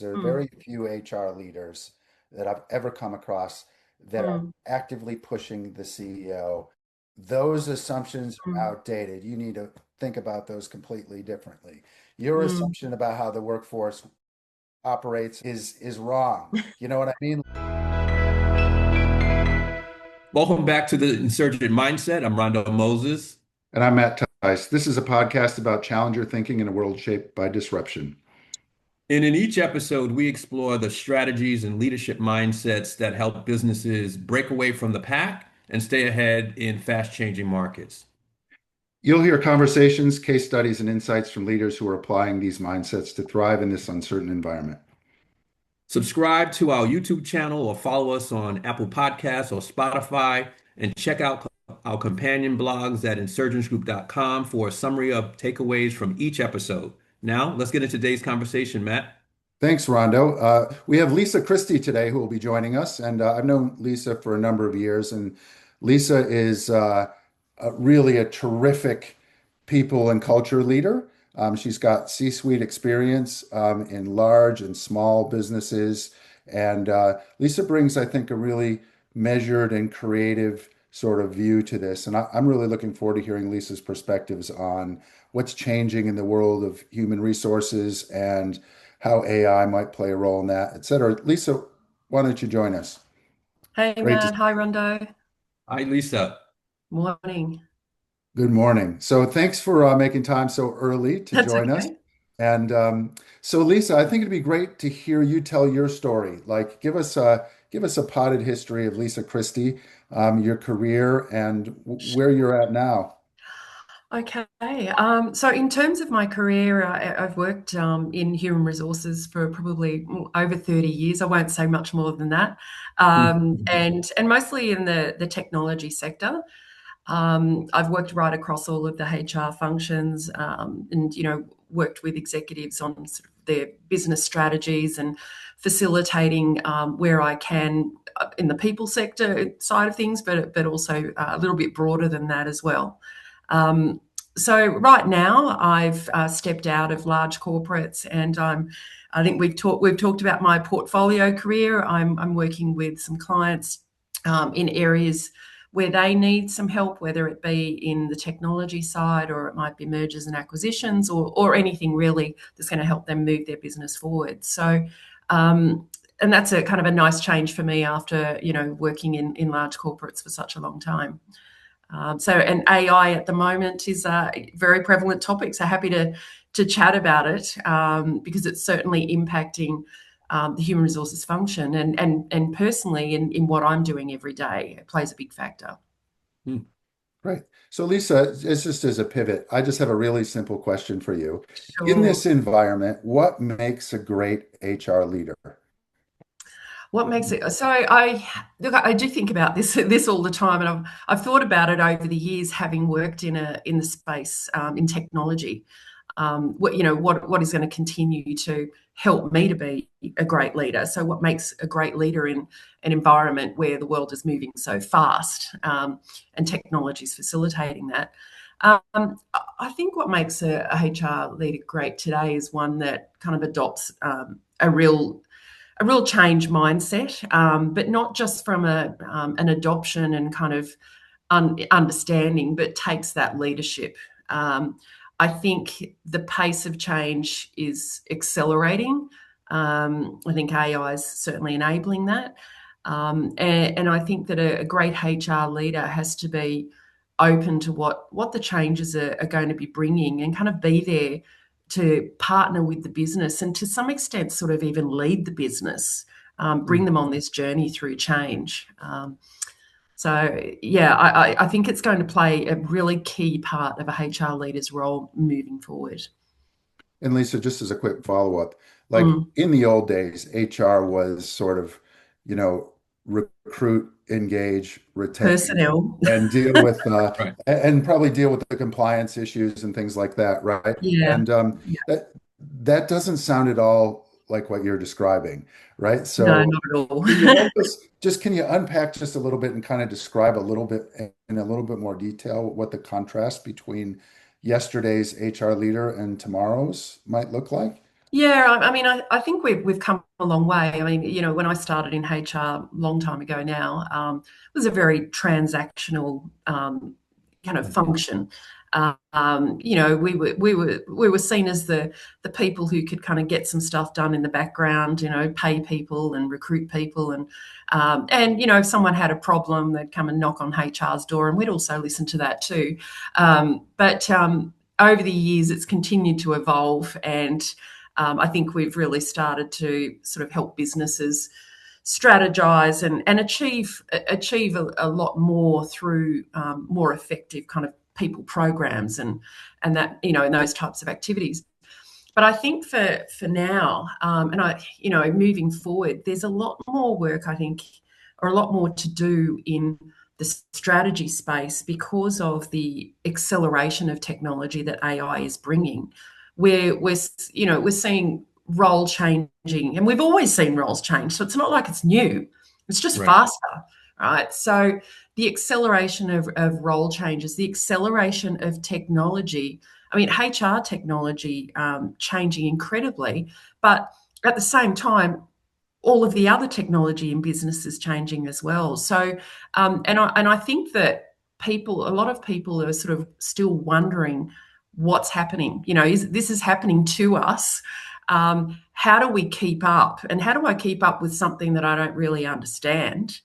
There are Mm, very few HR leaders that I've ever come across that are mm, actively pushing the CEO. Those assumptions are mm, outdated. You need to think about those completely differently. Your mm. assumption about how the workforce operates is wrong. You know what I mean? Welcome back to the Insurgent Mindset. I'm Rondo Moses. And I'm Matt Tice. This is a podcast about challenger thinking in a world shaped by disruption. And in each episode, we explore the strategies and leadership mindsets that help businesses break away from the pack and stay ahead in fast-changing markets. You'll hear conversations, case studies, and insights from leaders who are applying these mindsets to thrive in this uncertain environment. Subscribe to our YouTube channel or follow us on Apple Podcasts or Spotify, and check out our companion blogs at insurgentsgroup.com for a summary of takeaways from each episode. Now, let's get into today's conversation, Matt. Thanks, Rondo. We have Lisa Christy today who will be joining us. And I've known Lisa for a number of years. And Lisa is really a terrific people and culture leader. She's got C-suite experience in large and small businesses. And Lisa brings, I think, a really measured and creative sort of view to this. And I'm really looking forward to hearing Lisa's perspectives on what's changing in the world of human resources and how AI might play a role in that, et cetera. Lisa, why don't you join us? Hey, Great to Matt. Hi, Rondo. Hi, Lisa. Morning. Good morning. So thanks for making time so early to That's join us. okay. And so, Lisa, I think it'd be great to hear you tell your story. Like, give us a potted history of Lisa Christie, your career, and where you're at now. Okay. So, in terms of my career, I've worked in human resources for probably over 30 years. I won't say much more than that, and mostly in the technology sector. I've worked right across all of the HR functions, and worked with executives on sort of their business strategies and facilitating where I can in the people sector side of things, but also a little bit broader than that as well. So right now, I've stepped out of large corporates, and I think we've talked about my portfolio career. I'm working with some clients in areas where they need some help, whether it be in the technology side or it might be mergers and acquisitions or anything really that's going to help them move their business forward. So, and that's a kind of a nice change for me after working in large corporates for such a long time. And AI at the moment is a very prevalent topic. So happy to chat about it because it's certainly impacting the human resources function and personally in what I'm doing every day. It plays a big factor. Hmm. Right. So, Lisa, it's just as a pivot, I just have a really simple question for you. In Sure. this environment, what makes a great HR leader? What makes it so? I do think about this all the time, and I've thought about it over the years, having worked in the space in technology. What is going to continue to help me to be a great leader? So, what makes a great leader in an environment where the world is moving so fast, and technology is facilitating that? I think what makes a HR leader great today is one that kind of adopts a real change mindset, but not just from an adoption and kind of understanding, but takes that leadership. I think the pace of change is accelerating. I think AI is certainly enabling that. And I think that a great HR leader has to be open to what the changes are going to be bringing and kind of be there to partner with the business and to some extent sort of even lead the business, bring them on this journey through change. So yeah, I think it's going to play a really key part of a HR leader's role moving forward. And Lisa, just as a quick follow-up, like Mm. in the old days, HR was sort of, you know, recruit, engage, retain, Personnel. and deal with Right. and probably deal with the compliance issues and things like that, right? Yeah. And Yeah. that doesn't sound at all like what you're describing, right? No, So not at all. can you help us just can you unpack just a little bit and kind of describe a little bit in a little bit more detail what the contrast between yesterday's HR leader and tomorrow's might look like? Yeah, I mean, I think we've come a long way. I mean, when I started in HR a long time ago now, it was a very transactional kind of function. We were seen as the people who could kind of get some stuff done in the background, pay people and recruit people, and if someone had a problem, they'd come and knock on HR's door, and we'd also listen to that too. But over the years, it's continued to evolve, and I think we've really started to sort of help businesses strategize and achieve a lot more through more effective kind of people programs and that and those types of activities. But I think for now, moving forward, there's a lot more work, I think, or a lot more to do in the strategy space because of the acceleration of technology that AI is bringing. We're seeing role changing, and we've always seen roles change. So it's not like it's new; it's just faster, right? So the acceleration of role changes, the acceleration of technology. I mean, HR technology changing incredibly, but at the same time, all of the other technology in business is changing as well. So, and I think that a lot of people are sort of still wondering what's happening. This is happening to us? How do we keep up? And how do I keep up with something that I don't really understand?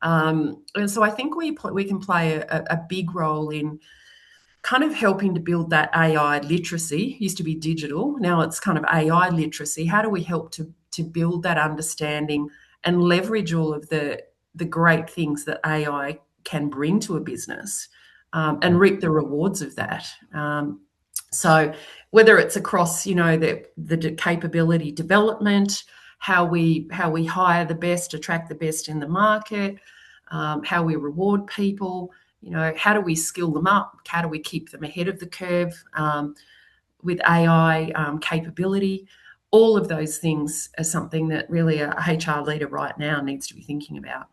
And so I think we can play a big role in kind of helping to build that AI literacy. It used to be digital, now it's kind of AI literacy. How do we help to build that understanding and leverage all of the great things that AI can bring to a business, and reap the rewards of that? So whether it's across, the capability development, how we hire the best, attract the best in the market, how we reward people, how do we skill them up? How do we keep them ahead of the curve with AI capability? All of those things are something that really a HR leader right now needs to be thinking about.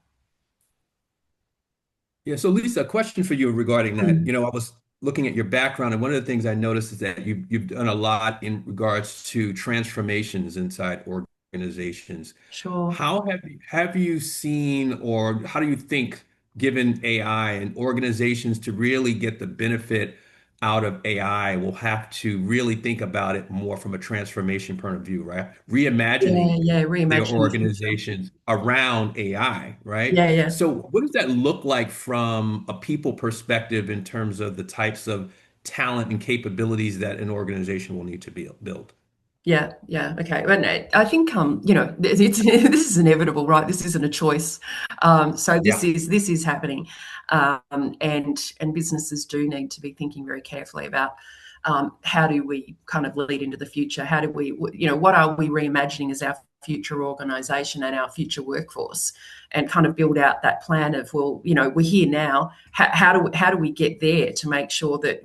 Yeah. So Lisa, a question for you regarding that. I was looking at your background, and one of the things I noticed is that you've done a lot in regards to transformations inside organizations. Sure. How have you seen, or how do you think, given AI and organizations to really get the benefit out of AI, will have to really think about it more from a transformation point of view, right? Reimagining Yeah, their reimagining the future. organizations around AI, right? Yeah. So what does that look like from a people perspective in terms of the types of talent and capabilities that an organization will need to build? Yeah. Okay. And I think this is inevitable, right? This isn't a choice. So Yeah. this is happening, and businesses do need to be thinking very carefully about how do we kind of lead into the future? How do we, what are we reimagining as our future organisation and our future workforce, and kind of build out that plan of, well, we're here now. How do we get there to make sure that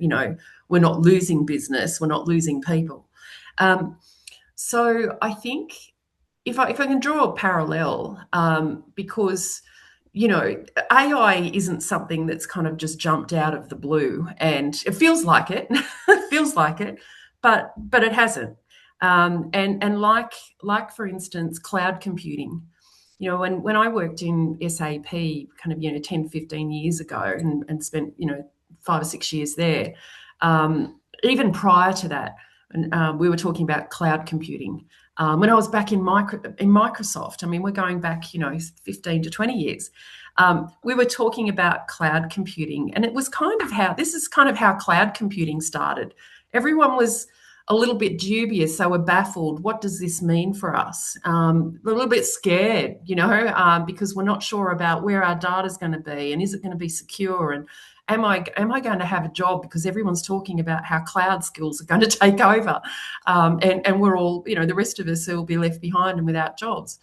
we're not losing business, we're not losing people. So I think if I can draw a parallel, because AI isn't something that's kind of just jumped out of the blue, and it feels like it, it feels like it, but it hasn't. And like for instance, cloud computing. When I worked in SAP kind of 10, 15 years ago, and spent 5 or 6 years there, even prior to that, and we were talking about cloud computing. When I was back in Microsoft, I mean, we're going back 15 to 20 years. We were talking about cloud computing, and this is kind of how cloud computing started. Everyone was a little bit dubious. They were baffled. What does this mean for us? A little bit scared, because we're not sure about where our data is going to be, and is it going to be secure, and am I going to have a job, because everyone's talking about how cloud skills are going to take over, and we're all, the rest of us will be left behind and without jobs.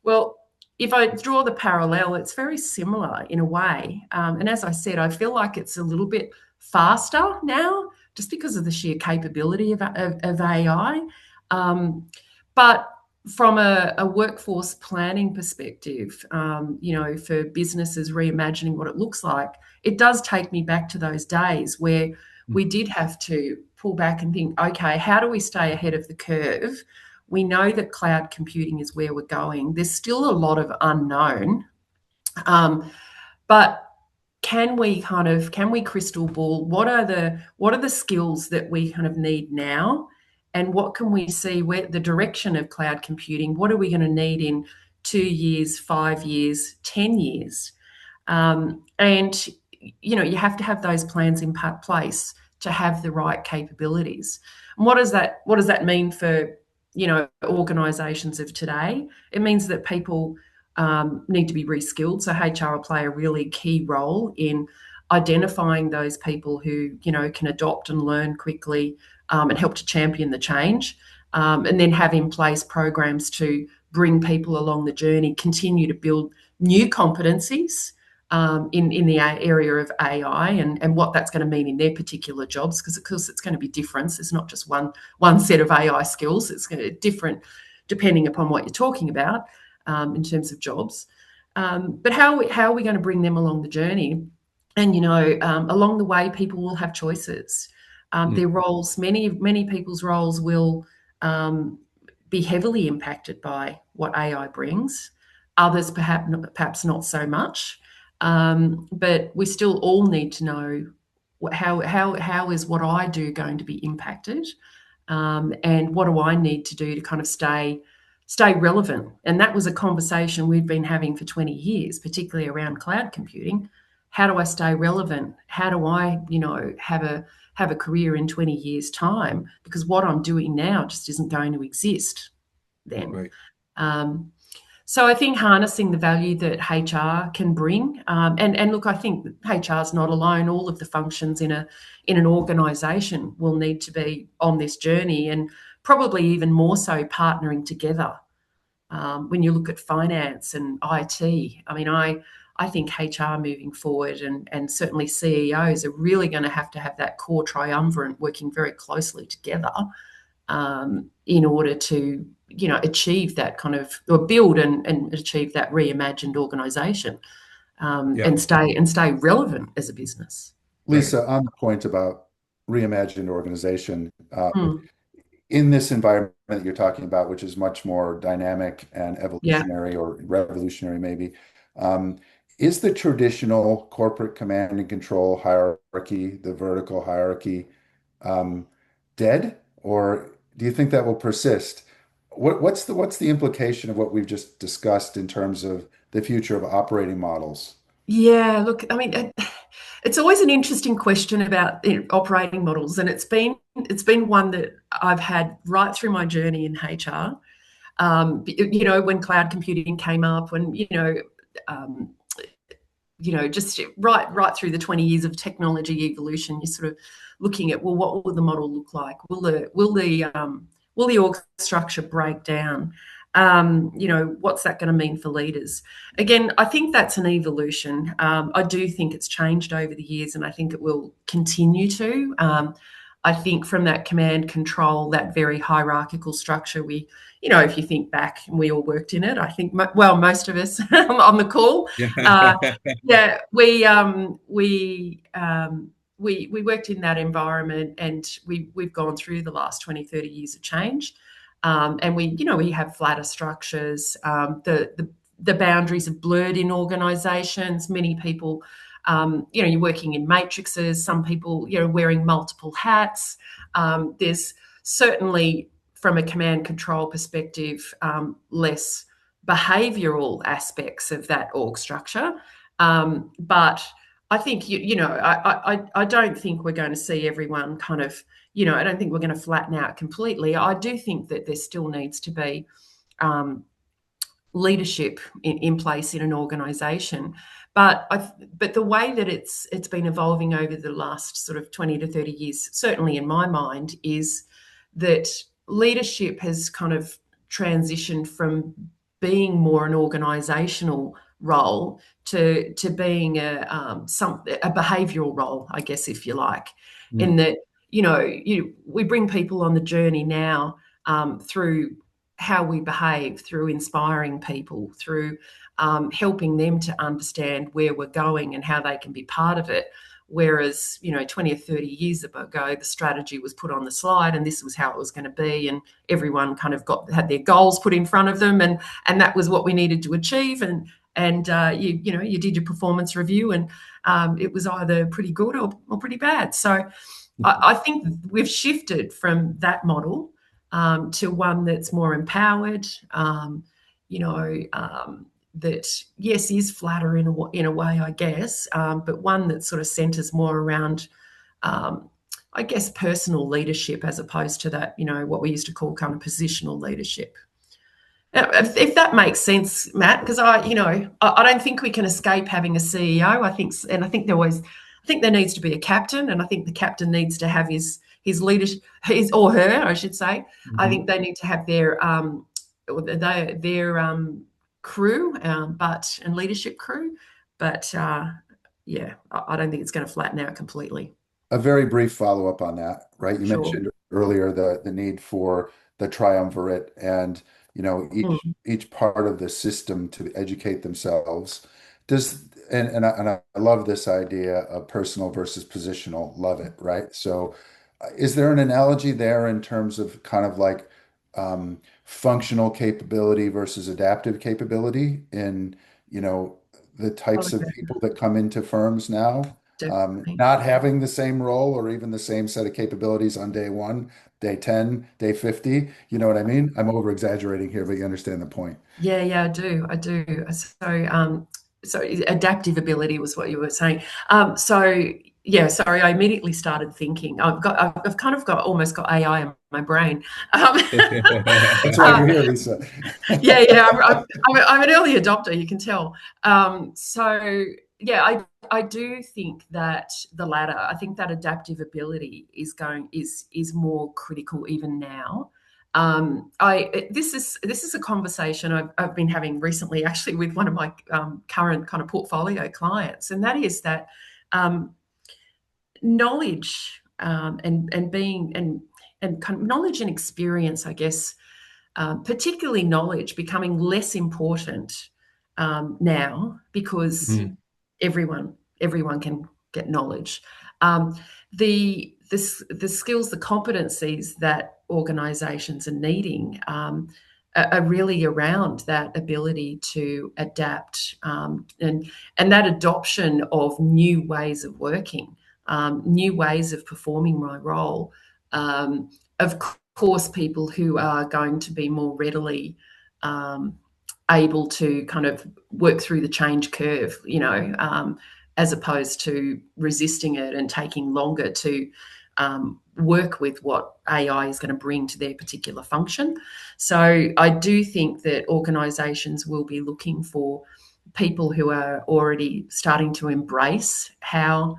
Well, if I draw the parallel, it's very similar in a way. And as I said, I feel like it's a little bit faster now, just because of the sheer capability of AI. But from a workforce planning perspective, for businesses reimagining what it looks like, it does take me back to those days where we did have to pull back and think, okay, how do we stay ahead of the curve We know that cloud computing is where we're going. There's still a lot of unknown, but can we crystal ball what are the skills that we kind of need now, and what can we see where the direction of cloud computing, what are we going to need in 2 years, 5 years, 10 years? And you have to have those plans in place to have the right capabilities. And what does that mean for organizations of today? It means that people need to be reskilled. So HR will play a really key role in identifying those people who can adopt and learn quickly, and help to champion the change, and then have in place programs to bring people along the journey, continue to build new competencies in the area of AI, and what that's going to mean in their particular jobs, because of course it's going to be different. It's not just one set of AI skills. It's going to be different depending upon what you're talking about in terms of jobs. But how are we going to bring them along the journey? And along the way, people will have choices. Their roles, many people's roles will be heavily impacted by what AI brings. Others perhaps not so much. But we still all need to know how is what I do going to be impacted, and what do I need to do to kind of stay relevant. And that was a conversation we've been having for 20 years, particularly around cloud computing. How do I stay relevant? How do I have a career in 20 years time? Because what I'm doing now just isn't going to exist then. Right. So I think harnessing the value that HR can bring, and look, I think HR is not alone. All of the functions in an organisation will need to be on this journey, and probably even more so partnering together. When you look at finance and IT, I mean, I think HR moving forward, and certainly CEOs are really going to have that core triumvirate working very closely together, in order to achieve that kind of, or build and achieve that reimagined organisation, and stay relevant as a business. Lisa, on the point about reimagined organization, Mm. in this environment that you're talking about, which is much more dynamic and evolutionary or revolutionary, maybe, is the traditional corporate command and control hierarchy, the vertical hierarchy, dead, or do you think that will persist? What's the implication of what we've just discussed in terms of the future of operating models? Yeah, look, I mean, it's always an interesting question about operating models, and it's been one that I've had right through my journey in HR. When cloud computing came up, when just right through the 20 years of technology evolution, you're sort of looking at, well, what will the model look like? Will the org structure break down? What's that going to mean for leaders? Again, I think that's an evolution. I do think it's changed over the years, and I think it will continue to. I think from that command control, that very hierarchical structure, if you think back, and we all worked in it, I think, most of us on the call, we worked in that environment, and we've gone through the last 20, 30 years of change. And we have flatter structures. The boundaries have blurred in organisations. Many people, you're working in matrices. Some people, wearing multiple hats. There's certainly, from a command control perspective, less behavioural aspects of that org structure. But I think, I don't think we're going to see everyone kind of, I don't think we're going to flatten out completely. I do think that there still needs to be leadership in place in an organisation. But the way that it's been evolving over the last sort of 20 to 30 years, certainly in my mind, is that leadership has kind of transitioned from being more an organisational role to being a behavioural role, I guess, if you like, in that we bring people on the journey now through how we behave, through inspiring people, through helping them to understand where we're going and how they can be part of it. Whereas, 20 or 30 years ago, the strategy was put on the slide and this was how it was going to be. And everyone kind of had their goals put in front of them, and that was what we needed to achieve. And you did your performance review, and it was either pretty good or pretty bad. So I think we've shifted from that model to one that's more empowered, that, yes, is flatter in a way, I guess, but one that sort of centres more around, I guess, personal leadership as opposed to that, what we used to call kind of positional leadership. If that makes sense, Matt, because I don't think we can escape having a CEO. I think there needs to be a captain, and I think the captain needs to have his leadership, his or her, I should say. Mm-hmm. I think they need to have their crew, and leadership crew. But I don't think it's going to flatten out completely. A very brief follow-up on that, right? You Sure. mentioned earlier the need for the triumvirate and each part of the system to educate themselves. And I love this idea of personal versus positional. Love it, right? So is there an analogy there in terms of kind of like functional capability versus adaptive capability in, the types of people that come into firms now? Not having the same role or even the same set of capabilities on day 1, day 10, day 50. You know what I mean? I'm over exaggerating here, but you understand the point. Yeah, I do. So adaptive ability was what you were saying. Sorry, I immediately started thinking. I've kind of almost got AI in my brain. That's why you're here, Lisa. I'm an early adopter, you can tell. I do think that the latter. I think that adaptive ability is more critical even now. This is a conversation I've been having recently, actually, with one of my current kind of portfolio clients, and that is that knowledge and being and kind of knowledge and experience, I guess, particularly knowledge, becoming less important now because everyone can get knowledge. The skills, the competencies that organisations are needing are really around that ability to adapt and that adoption of new ways of working, new ways of performing my role. Of course, people who are going to be more readily able to kind of work through the change curve, as opposed to resisting it and taking longer to work with what AI is going to bring to their particular function. So I do think that organisations will be looking for people who are already starting to embrace how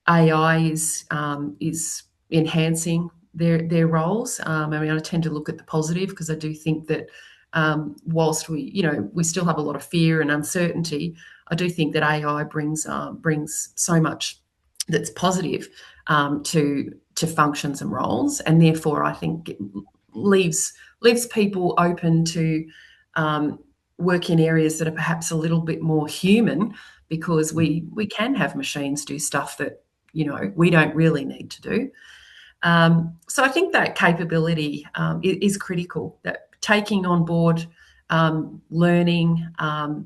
AI is enhancing their roles. I tend to look at the positive because I do think that whilst we still have a lot of fear and uncertainty, I do think that AI brings so much that's positive to functions and roles, and therefore I think it leaves people open to work in areas that are perhaps a little bit more human, because we can have machines do stuff that we don't really need to do. So I think that capability is critical. That taking on board, learning,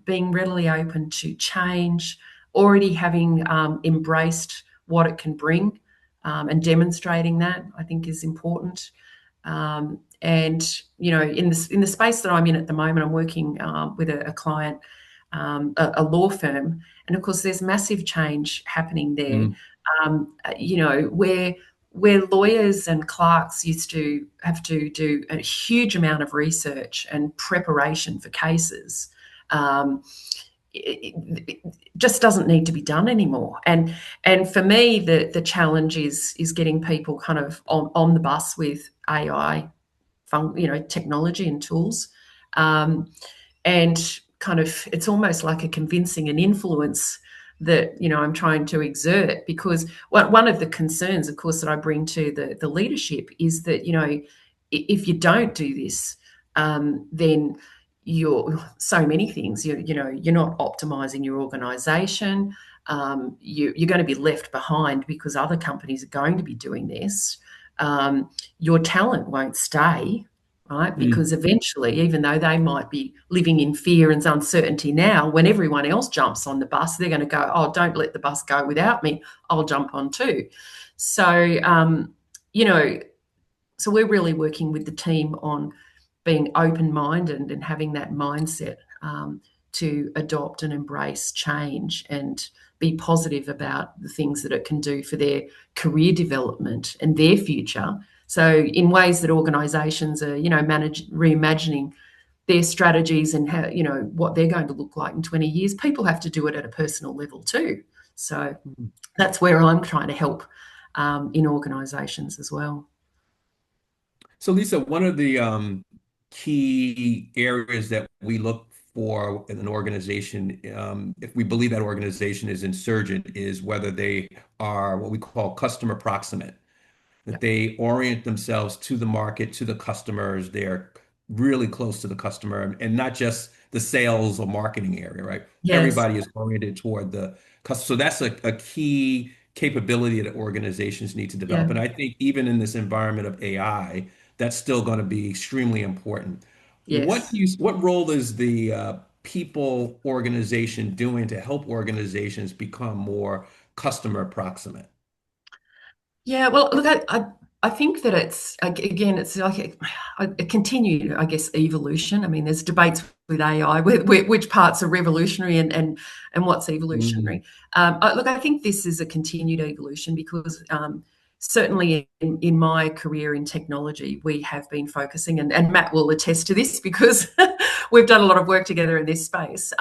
being readily open to change, already having embraced what it can bring, and demonstrating that, I think, is important. And in the space that I'm in at the moment, I'm working with a client, a law firm, and of course there's massive change happening there. Where lawyers and clerks used to have to do a huge amount of research and preparation for cases, it just doesn't need to be done anymore. And for me, the challenge is getting people kind of on the bus with AI, technology and tools, and kind of it's almost like a convincing and influence that I'm trying to exert, because one of the concerns, of course, that I bring to the leadership is that if you don't do this, then you're so many things. You're not optimizing your organization. you're going to be left behind because other companies are going to be doing this. Your talent won't stay, right? Because eventually, even though they might be living in fear and uncertainty now, when everyone else jumps on the bus, they're going to go, oh, don't let the bus go without me. I'll jump on too. So, so we're really working with the team on being open-minded and having that mindset to adopt and embrace change and be positive about the things that it can do for their career development and their future. So in ways that organisations are, reimagining their strategies and how, what they're going to look like in 20 years, people have to do it at a personal level too. So that's where I'm trying to help in organisations as well. So Lisa, one of the key areas that we look for in an organization, if we believe that organization is insurgent, is whether they are what we call customer proximate, that they orient themselves to the market, to the customers. They're really close to the customer and not just the sales or marketing area, right? Yes. Everybody is oriented toward the customer. So that's a key capability that organizations need to develop. Yeah. And I think even in this environment of AI, that's still going to be extremely important. Yes. What role is the people organization doing to help organizations become more customer proximate? Yeah, well, look, I think that it's, again, it's like a continued, I guess, evolution. I mean, there's debates with AI, which parts are revolutionary and what's evolutionary. Look, I think this is a continued evolution because certainly in my career in technology, we have been focusing, and Matt will attest to this because we've done a lot of work together in this space.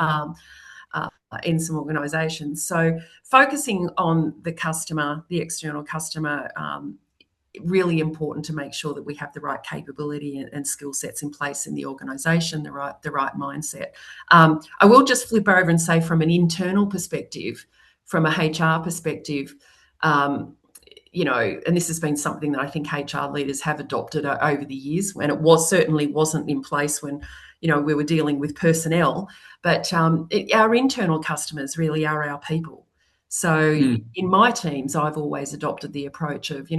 In some organisations. So focusing on the customer, the external customer, really important to make sure that we have the right capability and skill sets in place in the organisation, the right mindset. I will just flip over and say from an internal perspective, from a HR perspective, and this has been something that I think HR leaders have adopted over the years, when it certainly wasn't in place when we were dealing with personnel, but our internal customers really are our people. So in my teams, I've always adopted the approach of,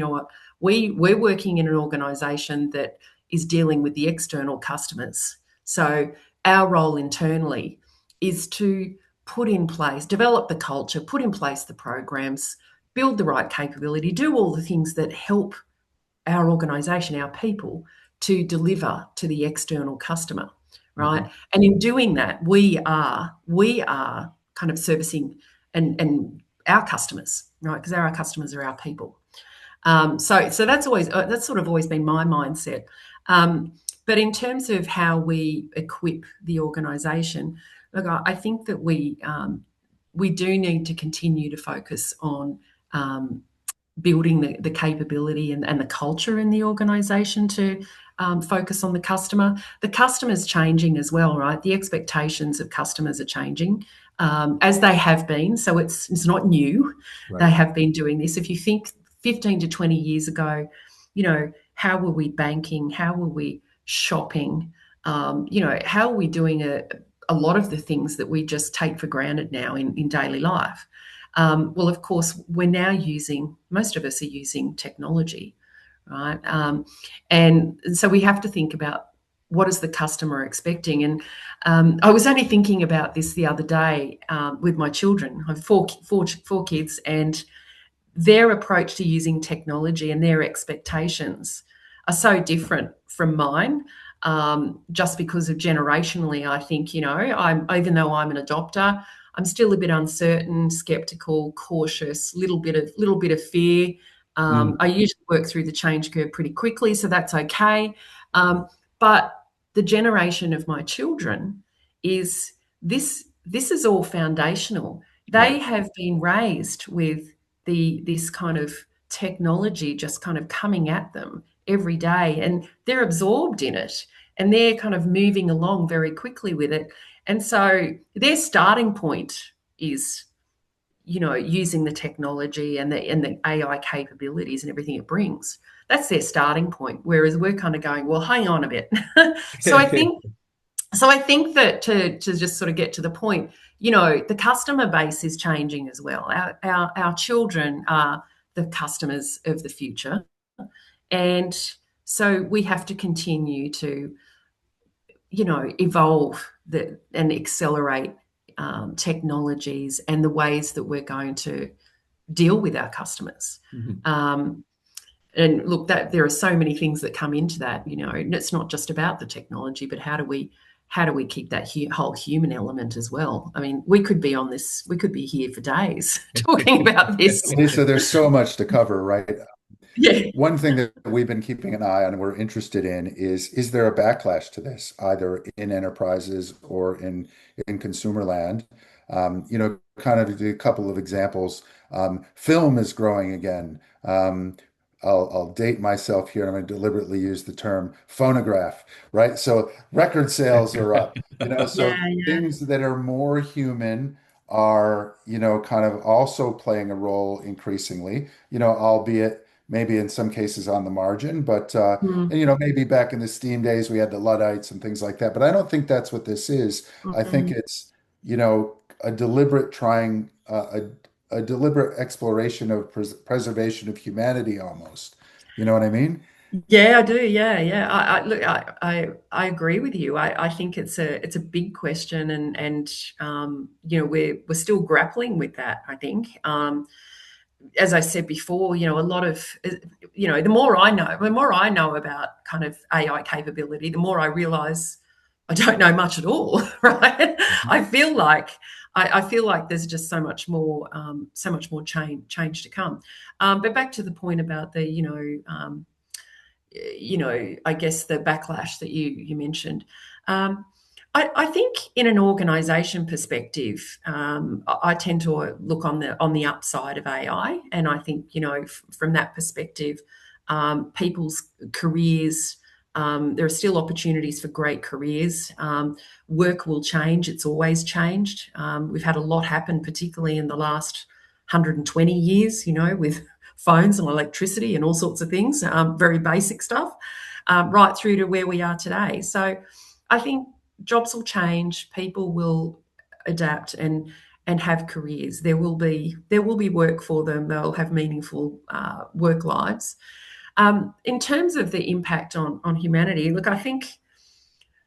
we're working in an organisation that is dealing with the external customers. So our role internally is to put in place, develop the culture, put in place the programs, build the right capability, do all the things that help our organisation, our people, to deliver to the external customer. Right. And in doing that, we are kind of servicing and our customers, right? Because our customers are our people. So that's sort of always been my mindset. But in terms of how we equip the organisation, look, I think that we do need to continue to focus on building the capability and the culture in the organisation to focus on the customer. The customer's changing as well, right? The expectations of customers are changing as they have been. So it's not new. Right. They have been doing this. If you think 15 to 20 years ago, how were we banking? How were we shopping? How are we doing a lot of the things that we just take for granted now in daily life? Well, of course, most of us are using technology, right? And so we have to think about what is the customer expecting. And I was only thinking about this the other day with my children. I have four kids, and their approach to using technology and their expectations are so different from mine. Just because of generationally, I think, even though I'm an adopter, I'm still a bit uncertain, skeptical, cautious, little bit of fear. I usually work through the change curve pretty quickly, so that's okay. But the generation of my children this is all foundational. They have been raised with this kind of technology just kind of coming at them every day, and they're absorbed in it, and they're kind of moving along very quickly with it. And so their starting point is, using the technology and the AI capabilities and everything it brings. That's their starting point. Whereas we're kind of going, well, hang on a bit. So I think So I think that to just sort of get to the point, the customer base is changing as well. Our children are the customers of the future. And so we have to continue to, evolve and accelerate technologies and the ways that we're going to deal with our customers. Mhm. And look, that there are so many things that come into that. It's not just about the technology, but how do we keep that whole human element as well? I mean, we could be here for days talking about this. Lisa, there's so much to cover, right? Yeah. One thing that we've been keeping an eye on and we're interested in is there a backlash to this, either in enterprises or in consumer land? Kind of a couple of examples. Film is growing again. I'll date myself here. I'm going to deliberately use the term phonograph, right? So record sales are up, Yeah, so things that are more human are, kind of also playing a role increasingly, albeit maybe in some cases on the margin, but mm, and maybe back in the Steam days we had the Luddites and things like that. But I don't think that's what this is. I think mm. it's a deliberate trying a deliberate exploration of preservation of humanity almost. You know what I mean? Yeah, I do. Yeah, yeah. Look, I agree with you. I think it's a big question, and we're still grappling with that. I think, as I said before, a lot of, the more I know about kind of AI capability, the more I realize I don't know much at all, right? Mhm. I feel like I feel like there's just so much more change to come. But back to the point about the, I guess the backlash that you mentioned. Um, I think in an organisation perspective, I tend to look on the upside of AI, and I think from that perspective, people's careers. There are still opportunities for great careers. Work will change; it's always changed. We've had a lot happen, particularly in the last 120 years. With phones and electricity and all sorts of things, very basic stuff, right through to where we are today. So I think jobs will change, people will adapt and have careers. There will be work for them. They'll have meaningful work lives. In terms of the impact on humanity, look, I think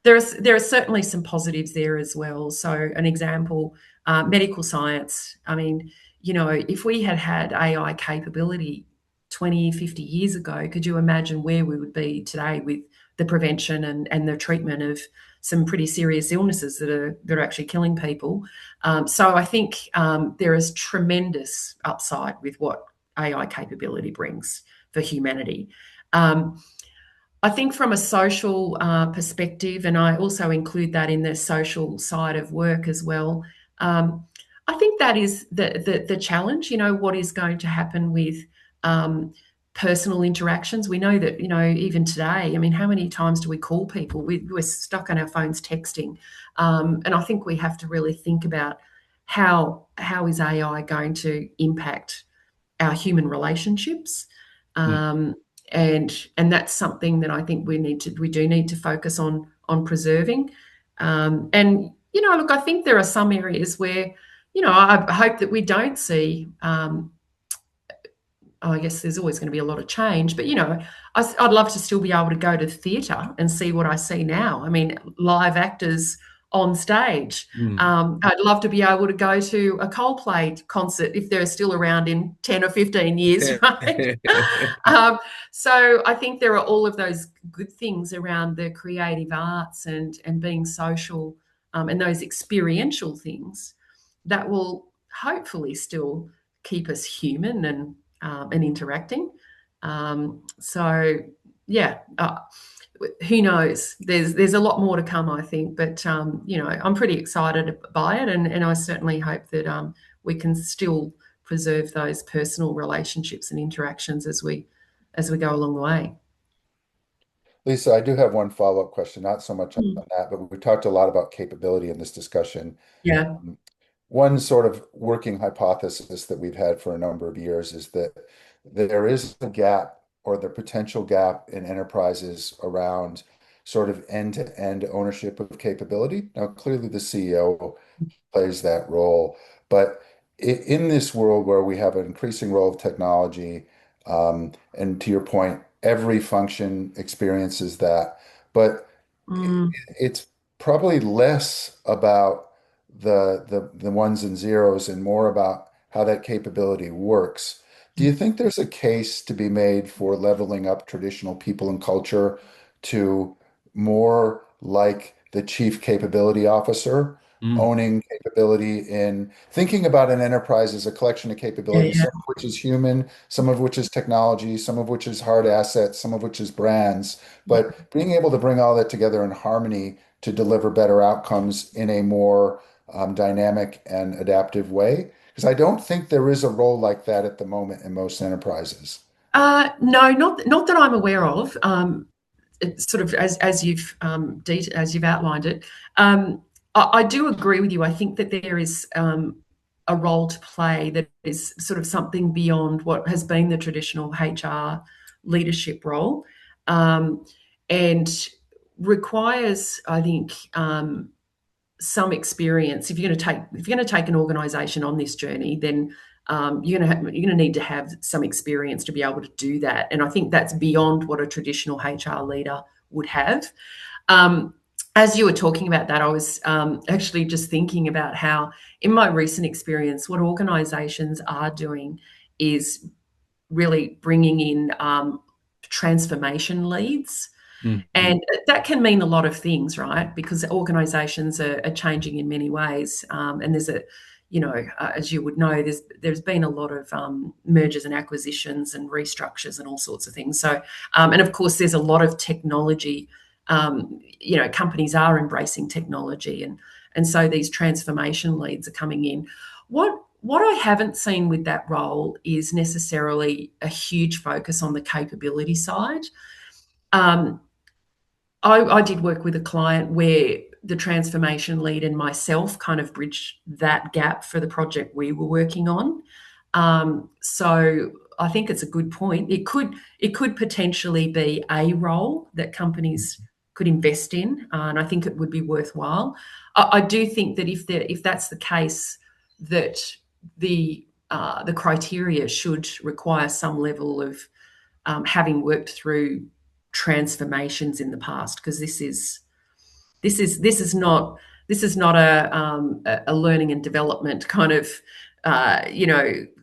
there are certainly some positives there as well. So an example, medical science. I mean, if we had AI capability 20, 50 years ago, could you imagine where we would be today with the prevention and the treatment of some pretty serious illnesses that are actually killing people? So I think there is tremendous upside with what AI capability brings for humanity. Um, I think from a social perspective, and I also include that in the social side of work as well. Um, I think that is the challenge. What is going to happen with um, personal interactions? We know that even today. I mean, how many times do we call people? We're stuck on our phones texting, and I think we have to really think about how is AI going to impact our human relationships. Mm. Um, and that's something that I think we do need to focus on preserving. And look, I think there are some areas where I hope that we don't see. I guess there's always going to be a lot of change, but I'd love to still be able to go to theatre and see what I see now. I mean, live actors on stage. Mm. I'd love to be able to go to a Coldplay concert if they're still around in 10 or 15 years, right? So I think there are all of those good things around the creative arts and being social, and those experiential things that will hopefully still keep us human and interacting. So yeah, who knows? There's a lot more to come, I think, but I'm pretty excited by it, and I certainly hope that we can still preserve those personal relationships and interactions as we go along the way. Lisa, I do have one follow-up question, not so much on Mm. that, but we talked a lot about capability in this discussion. Yeah. One sort of working hypothesis that we've had for a number of years is that there is a gap or the potential gap in enterprises around sort of end-to-end ownership of capability. Now, clearly the CEO plays that role, but in this world where we have an increasing role of technology, and to your point, every function experiences that, but Mm, it's probably less about the ones and zeros and more about how that capability works. Do you think there's a case to be made for leveling up traditional people and culture to more like the chief capability officer, Mm. owning capability in thinking about an enterprise as a collection of yeah, capabilities, yeah. some of which is human, some of which is technology, some of which is hard assets, some of which is brands, but being able to bring all that together in harmony to deliver better outcomes in a more dynamic and adaptive way. Because I don't think there is a role like that at the moment in most enterprises. No, not that I'm aware of. It's sort of as you've outlined it. I do agree with you. I think that there is a role to play that is sort of something beyond what has been the traditional HR leadership role, and requires, I think, some experience. If you're going to take an organisation on this journey, then you're going to need to have some experience to be able to do that. And I think that's beyond what a traditional HR leader would have. Um, as you were talking about that, I was actually just thinking about how, in my recent experience, what organisations are doing is really bringing in transformation leads, Mm. and that can mean a lot of things, right? Because organisations are changing in many ways, and there's a, as you would know, there's been a lot of mergers and acquisitions and restructures and all sorts of things. So, and of course, there's a lot of technology. Companies are embracing technology, and so these transformation leads are coming in. What I haven't seen with that role is necessarily a huge focus on the capability side. Um, I did work with a client where the transformation lead and myself kind of bridged that gap for the project we were working on. So I think it's a good point. It could potentially be a role that companies could invest in, and I think it would be worthwhile. I do think that if that's the case, that the criteria should require some level of having worked through transformations in the past, because this is not a learning and development kind of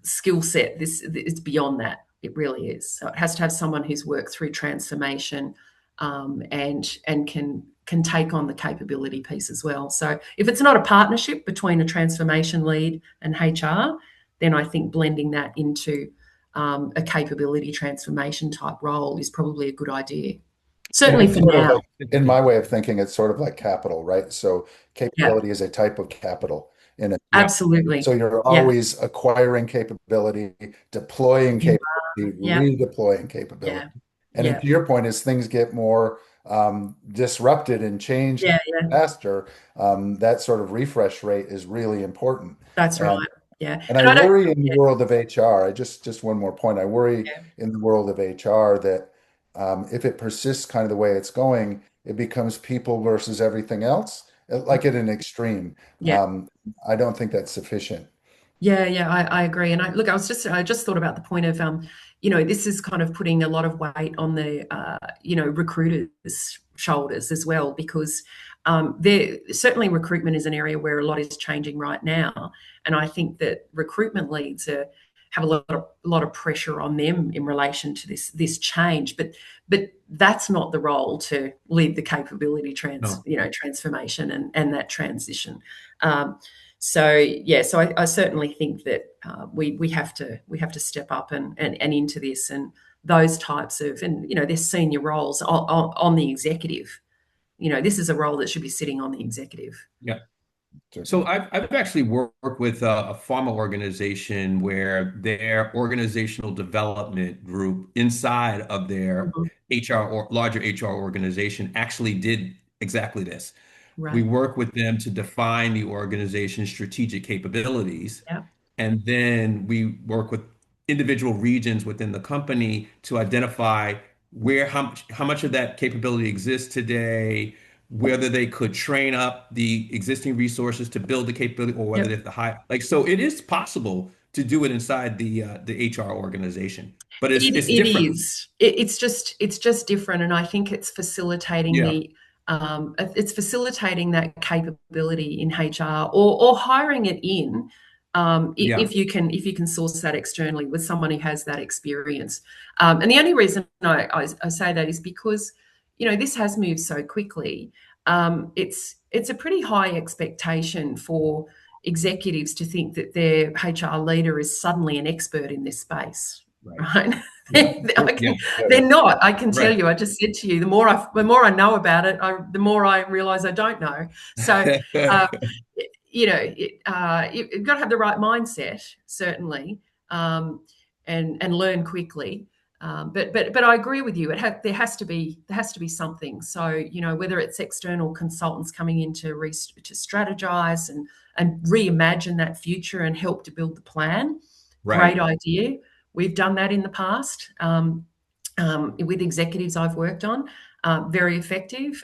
skill set. This it's beyond that. It really is. So it has to have someone who's worked through transformation, and can take on the capability piece as well. So if it's not a partnership between a transformation lead and HR, then I think blending that into a capability transformation type role is probably a good idea. And Certainly it's for sort of now. like, in my way of thinking, it's sort of like capital, right? So Yeah, capability is a type of capital in it. Yeah. So absolutely. you're Yeah, always acquiring capability, deploying you capability, yeah, redeploying capability. yeah, And then yeah, to your point, as things get more disrupted and changed yeah, yeah. faster, that sort of refresh rate is really important. That's right. And Yeah, and I and I don't. worry in the world of HR, I just one more point. I worry Yeah, in the world of HR that if it persists kind of the way it's going, it becomes people versus everything else, like at an extreme. yeah. Um, I don't think that's sufficient. Yeah, yeah, I agree. And I just thought about the point of, this is kind of putting a lot of weight on the, recruiters' shoulders as well, because there certainly recruitment is an area where a lot is changing right now, and I think that recruitment leads have a lot of pressure on them in relation to this change, but that's not the role to lead the capability No. transformation and that transition. Um, so yeah, so I certainly think that we have to step up and into this, and those types of, and there's senior roles on the executive. This is a role that should be sitting on the executive. Yeah. So Certainly. I've actually worked with a pharma organization where their organizational development group inside of their Mhm. HR or larger HR organization actually did exactly this. We Right. work with them to define the organization's strategic capabilities, Yeah. and then we work with individual regions within the company to identify where how much of that capability exists today, whether they could train up the existing resources to build the capability, or whether they Yep. have to hire. Like, so it is possible to do it inside the HR organization, but it's It different. is. It's just different, and I think Yeah, it's facilitating that capability in HR, or hiring it in, yeah, if you can source that externally with someone who has that experience. And the only reason I say that is because this has moved so quickly. It's a pretty high expectation for executives to think that their HR leader is suddenly an expert in this space, right. right? Yeah, yeah, They're not. I can tell right. you. I just said to you, the more I know about it, the more I realize I don't know. So, uh, you've got to have the right mindset, certainly, um, and learn quickly. But I agree with you. There has to be something. So whether it's external consultants coming in to strategize and reimagine that future and help to build the plan. Right. Great idea. We've done that in the past, with executives I've worked on. Very effective.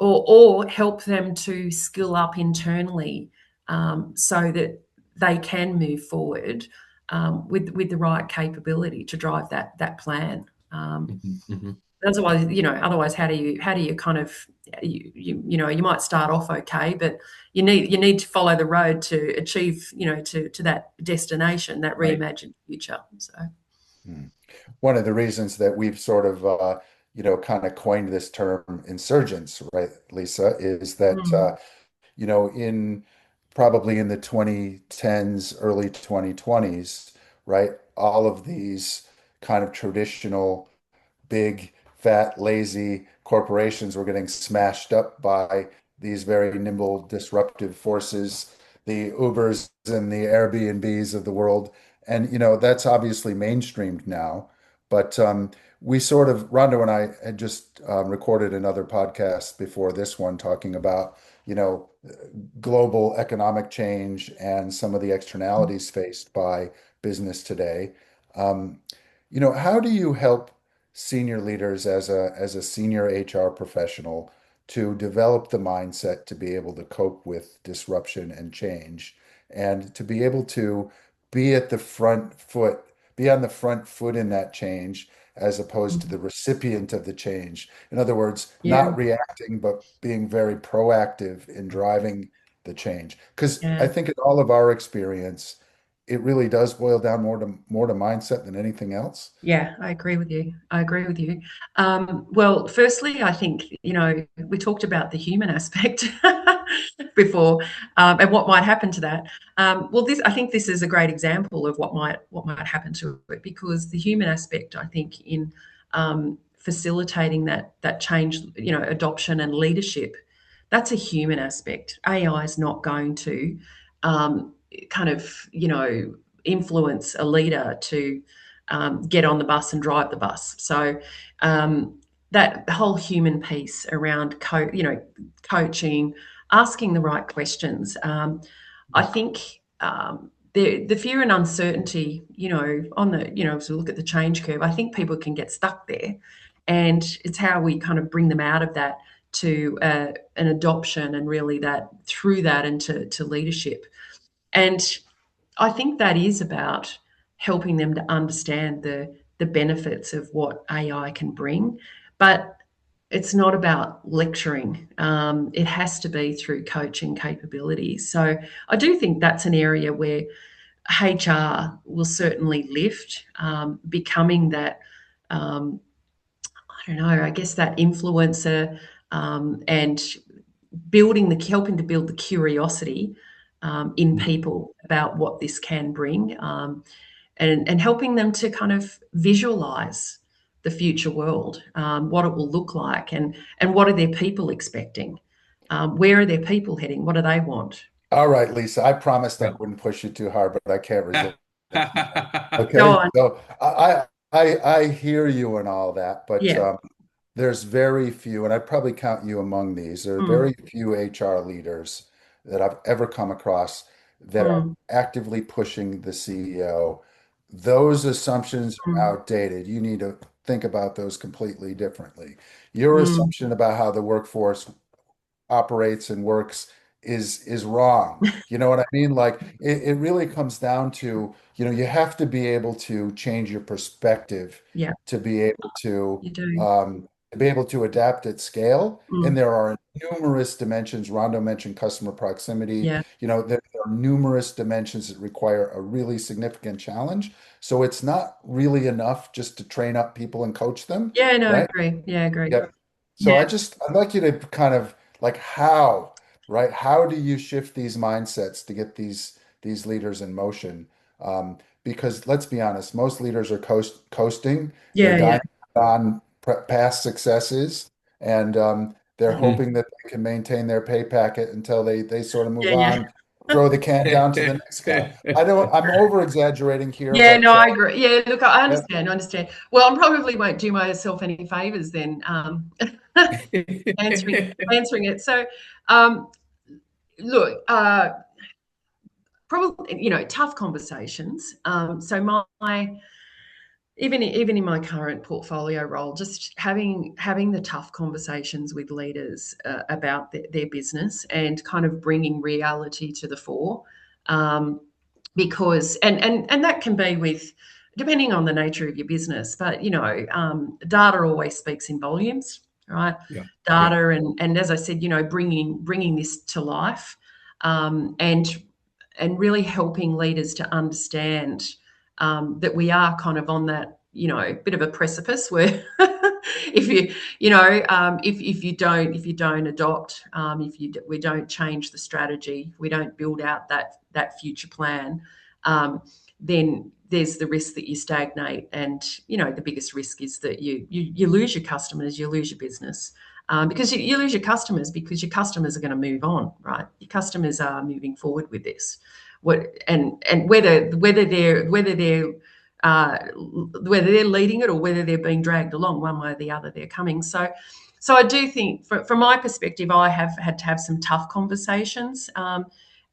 Or help them to skill up internally, so that they can move forward, with the right capability to drive that plan. Mhm, mhm. Otherwise, how do you kind of, you might start off okay, but you need to follow the road to achieve, to that destination, that Right. reimagined future. So. Hmm. One of the reasons that we've sort of, kind of coined this term insurgents, right, Lisa, is that, Mm, in probably in the 2010s, early 2020s, right, all of these kind of traditional big, fat, lazy corporations were getting smashed up by these very nimble, disruptive forces, the Ubers and the Airbnbs of the world. And, that's obviously mainstreamed now. But we sort of, Rondo and I had just recorded another podcast before this one talking about, global economic change and some of the externalities faced by business today. Um, how do you help senior leaders as a senior HR professional to develop the mindset to be able to cope with disruption and change and to be able to be at the front foot, be on the front foot in that change as opposed to the mm, recipient of the change. In other words, yeah, not reacting, but being very proactive in driving the change. Because I yeah. think in all of our experience, it really does boil down more to mindset than anything else. Yeah, I agree with you. I agree with you. Well, firstly, I think, we talked about the human aspect before, and what might happen to that. Well, I think this is a great example of what might happen to it, because the human aspect, I think, in facilitating that change, adoption and leadership, that's a human aspect. AI is not going to, kind of, influence a leader to, get on the bus and drive the bus. So, that whole human piece around coaching, asking the right questions. I think, the fear and uncertainty, on the, as we look at the change curve, I think people can get stuck there, and it's how we kind of bring them out of that to, an adoption, and really that through that into to leadership. And I think that is about helping them to understand the benefits of what AI can bring, but it's not about lecturing. It has to be through coaching capabilities. So I do think that's an area where HR will certainly lift, becoming that. Um, I don't know. I guess that influencer, and helping to build the curiosity, in people about what this can bring, and helping them to kind of visualize the future world, what it will look like, and what are their people expecting, where are their people heading, what do they want. All right, Lisa, I promised I Yeah. wouldn't push you too hard, but I can't resist now. Go Okay, on. so I hear you and all that, but Yeah. there's very few, and I'd probably count you among these. There are Mm, very few HR leaders that I've ever come across that are mm, actively pushing the CEO. Those assumptions are mm, outdated. You need to think about those completely differently. Your Mm. assumption about how the workforce operates and works is wrong. You know what I mean? Like it really comes down to, you have to be able to change your perspective Yeah, to be able you do. to be able to adapt at scale. And Mm. there are numerous dimensions. Rondo mentioned customer proximity. Yeah. There are numerous dimensions that require a really significant challenge. So it's not really enough just to train up people and coach them, Yeah, no, I right? agree. Yeah, I agree. Yep. So Yeah. I'd like you to kind of like how, right? How do you shift these mindsets to get these leaders in motion? Because let's be honest, most leaders are coasting. They're Yeah, yeah. dining on past successes, and they're Mhm. hoping that they can maintain their pay packet until they sort of move Yeah, yeah. on, throw the can down to the next guy. I'm over exanswering here, Yeah, but no, I agree. Yeah, look, I that, understand. I understand. Well, I probably won't do myself any favors then, answering it. So, um, look, probably, tough conversations. So my even in my current portfolio role, just having the tough conversations with leaders about their business and kind of bringing reality to the fore, um, because and that can be with depending on the nature of your business, but data always speaks in volumes, right? Yeah, yeah. Data and as I said, bringing this to life, and really helping leaders to understand that we are kind of on that bit of a precipice where if if you don't adopt, we don't change the strategy, we don't build out that future plan, then there's the risk that you stagnate, and the biggest risk is that you lose your customers, you lose your business. Because you lose your customers because your customers are going to move on, right? Your customers are moving forward with this. And whether they're leading it or whether they're being dragged along one way or the other, they're coming. So I do think, from my perspective, I have had to have some tough conversations, and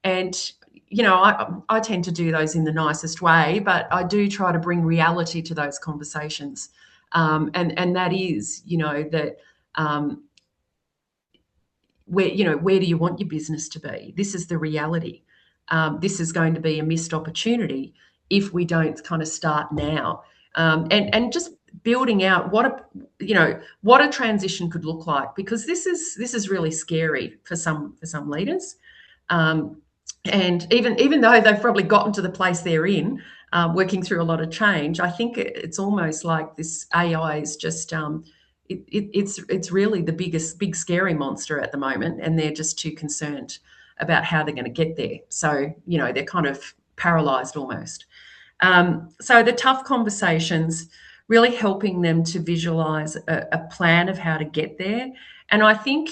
I tend to do those in the nicest way, but I do try to bring reality to those conversations, and that is, that. Where do you want your business to be? This is the reality. This is going to be a missed opportunity if we don't kind of start now, and just building out what a transition could look like, because this is really scary for some leaders, um, and even though they've probably gotten to the place they're in, working through a lot of change, I think it's almost like this AI is just it's really the big scary monster at the moment, and they're just too concerned about how they're going to get there. So they're kind of paralyzed almost. So the tough conversations, really helping them to visualize a plan of how to get there, and I think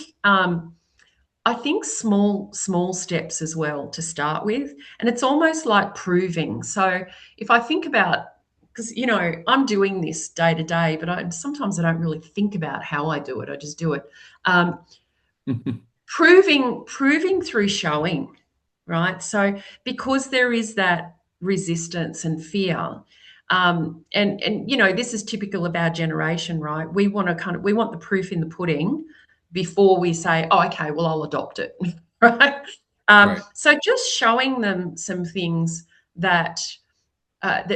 small steps as well to start with, and it's almost like proving. So if I think about, because I'm doing this day to day, but sometimes I don't really think about how I do it. I just do it. Um, proving through showing, right? So because there is that resistance and fear, and this is typical of our generation, right? We want the proof in the pudding before we say, oh, okay, well, I'll adopt it, right? Right. So just showing them some things that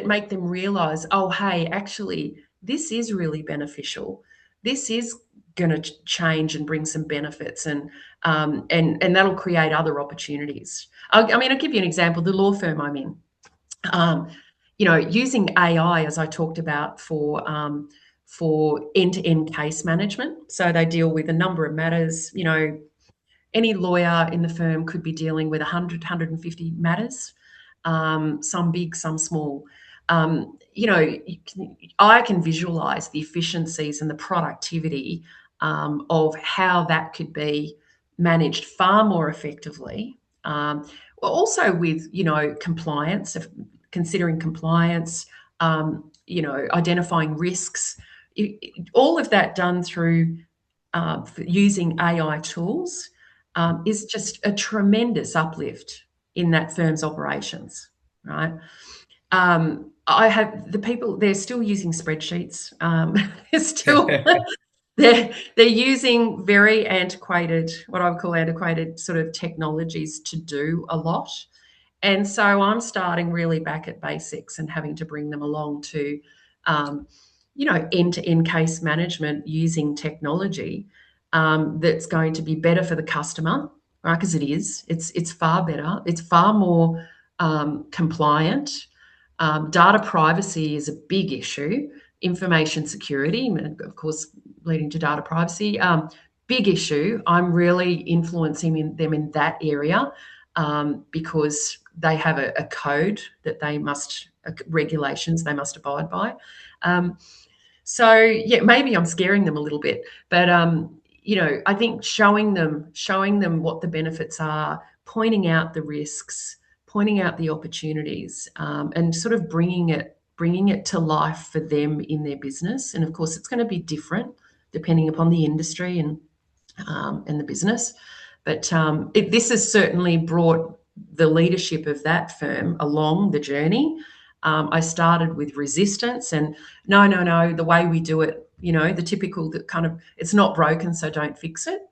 make them realize, oh, hey, actually, this is really beneficial. This is going to change and bring some benefits, and that'll create other opportunities. I mean, I'll give you an example. The law firm I'm in, using AI, as I talked about, for end-to-end case management. So they deal with a number of matters. Any lawyer in the firm could be dealing with 150 matters, some big, some small. I can visualize the efficiencies and the productivity of how that could be managed far more effectively. Also with, compliance, considering compliance, identifying risks, all of that done through using AI tools, is just a tremendous uplift in that firm's operations, right? I have the people, they're still using spreadsheets. They're still they're using very antiquated, what I would call antiquated sort of technologies to do a lot. And so I'm starting really back at basics and having to bring them along to, end-to-end case management using technology that's going to be better for the customer, right? Because it's far better. It's far more compliant. Data privacy is a big issue. Information security, of course, leading to data privacy, big issue. I'm really influencing them in that area because they have a code that they must, regulations they must abide by. So yeah, maybe I'm scaring them a little bit, but I think showing them what the benefits are, pointing out the risks, pointing out the opportunities, and sort of bringing it to life for them in their business. And of course, it's going to be different depending upon the industry and the business. But this has certainly brought the leadership of that firm along the journey. I started with resistance and no, the way we do it, the typical that kind of, it's not broken, so don't fix it.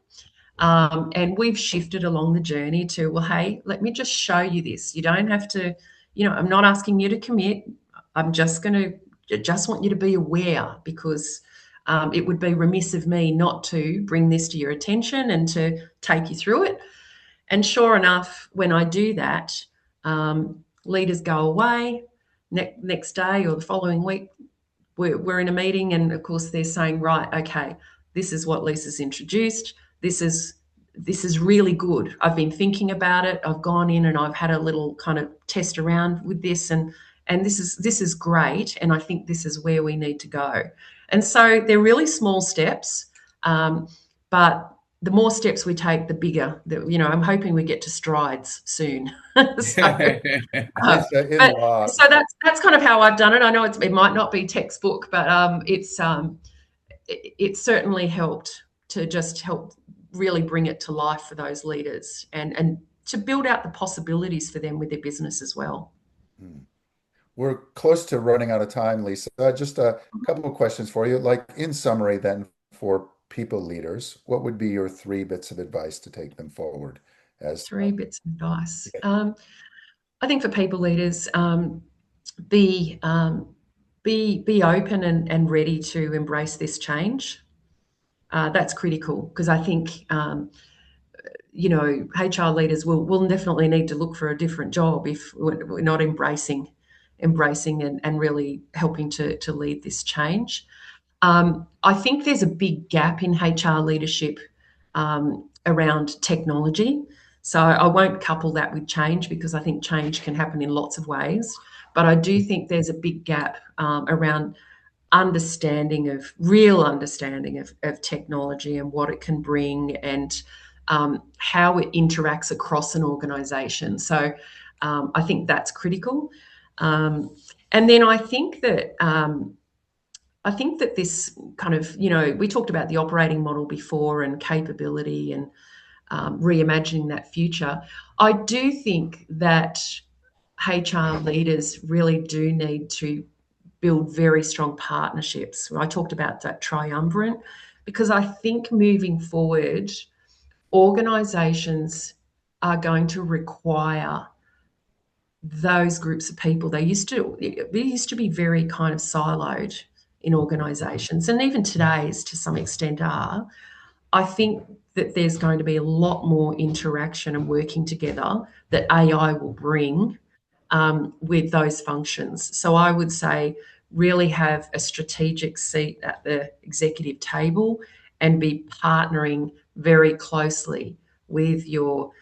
And we've shifted along the journey to, well, hey, let me just show you this. You don't have to, I'm not asking you to commit. I'm just want you to be aware, because it would be remiss of me not to bring this to your attention and to take you through it. And sure enough, when I do that, leaders go away. Next day or the following week, we're in a meeting, and of course they're saying, right, okay, this is what Lisa's introduced. This is really good. I've been thinking about it. I've gone in and I've had a little kind of test around with this, and this is great. And I think this is where we need to go. And so they're really small steps, but the more steps we take, the bigger. I'm hoping we get to strides soon. So that's kind of how I've done it. I know it might not be textbook, but it's certainly helped to just help really bring it to life for those leaders and to build out the possibilities for them with their business as well. We're close to running out of time, Lisa. Just a couple of questions for you. Like, in summary, then, for people leaders, what would be your 3 bits of advice to take them forward? As 3 bits of advice. I think for people leaders, be open and ready to embrace this change. That's critical, because I think HR leaders will definitely need to look for a different job if we're not embracing and really helping to lead this change. I think there's a big gap in HR leadership around technology. So I won't couple that with change, because I think change can happen in lots of ways. But I do think there's a big gap around real understanding of technology and what it can bring, and how it interacts across an organisation. So I think that's critical. And then I think that this kind of, we talked about the operating model before and capability and reimagining that future. I do think that HR leaders really do need to build very strong partnerships. I talked about that triumvirate, because I think moving forward, organisations are going to require those groups of people. They used to be very kind of siloed in organisations, and even today's to some extent are. I think that there's going to be a lot more interaction and working together that AI will bring with those functions. So I would say really have a strategic seat at the executive table and be partnering very closely with your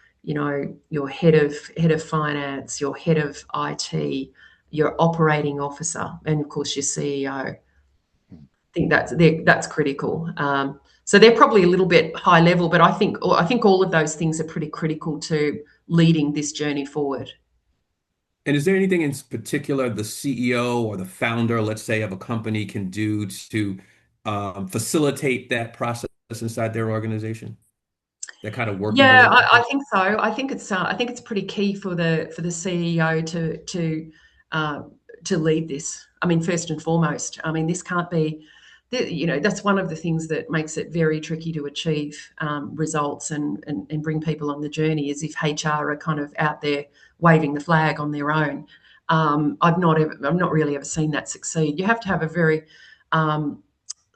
head of finance, your head of IT, your operating officer, and of course your CEO. I think that's critical. So they're probably a little bit high level, but I think all of those things are pretty critical to leading this journey forward. And is there anything in particular the CEO or the founder, let's say, of a company can do to facilitate that process inside their organization? That kind of working. Yeah, I think so. I think it's pretty key for the CEO to to lead this. I mean, first and foremost, I mean, this can't be, that's one of the things that makes it very tricky to achieve results and bring people on the journey, is if HR are kind of out there waving the flag on their own. I've not really ever seen that succeed. You have to have a very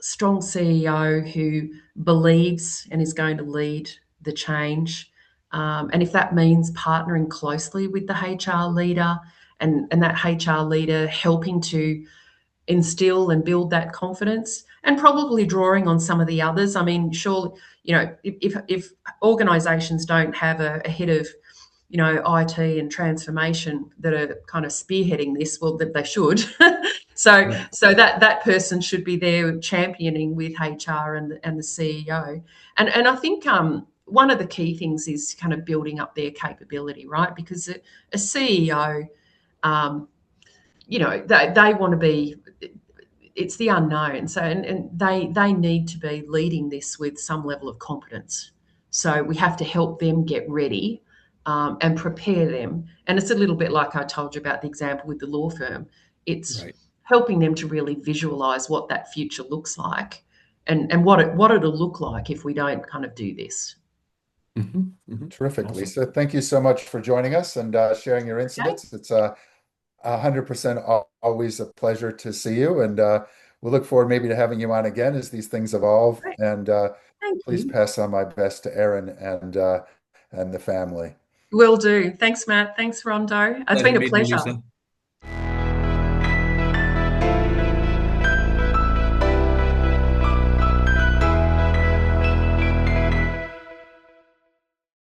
strong CEO who believes and is going to lead the change. And if that means partnering closely with the HR leader and that HR leader helping to instill and build that confidence, and probably drawing on some of the others. I mean, surely, if organisations don't have a head of, IT and transformation that are kind of spearheading this, well, that they should. So that person should be there championing with HR and the CEO. And I think one of the key things is kind of building up their capability, right? Because a CEO, they want to be, it's the unknown. So, and they need to be leading this with some level of competence. So we have to help them get ready and prepare them. And it's a little bit like I told you about the example with the law firm. It's helping them to really visualize what that future looks like and what it'll look like if we don't kind of do this. Terrific, Awesome. Lisa. Thank you so much for joining us and sharing your insights. It's 100% always a pleasure to see you, and we'll look forward maybe to having you on again as these things evolve. And please pass on my best to Erin and the family. Will do. Thanks, Matt. Thanks, Rondo. It's been a pleasure.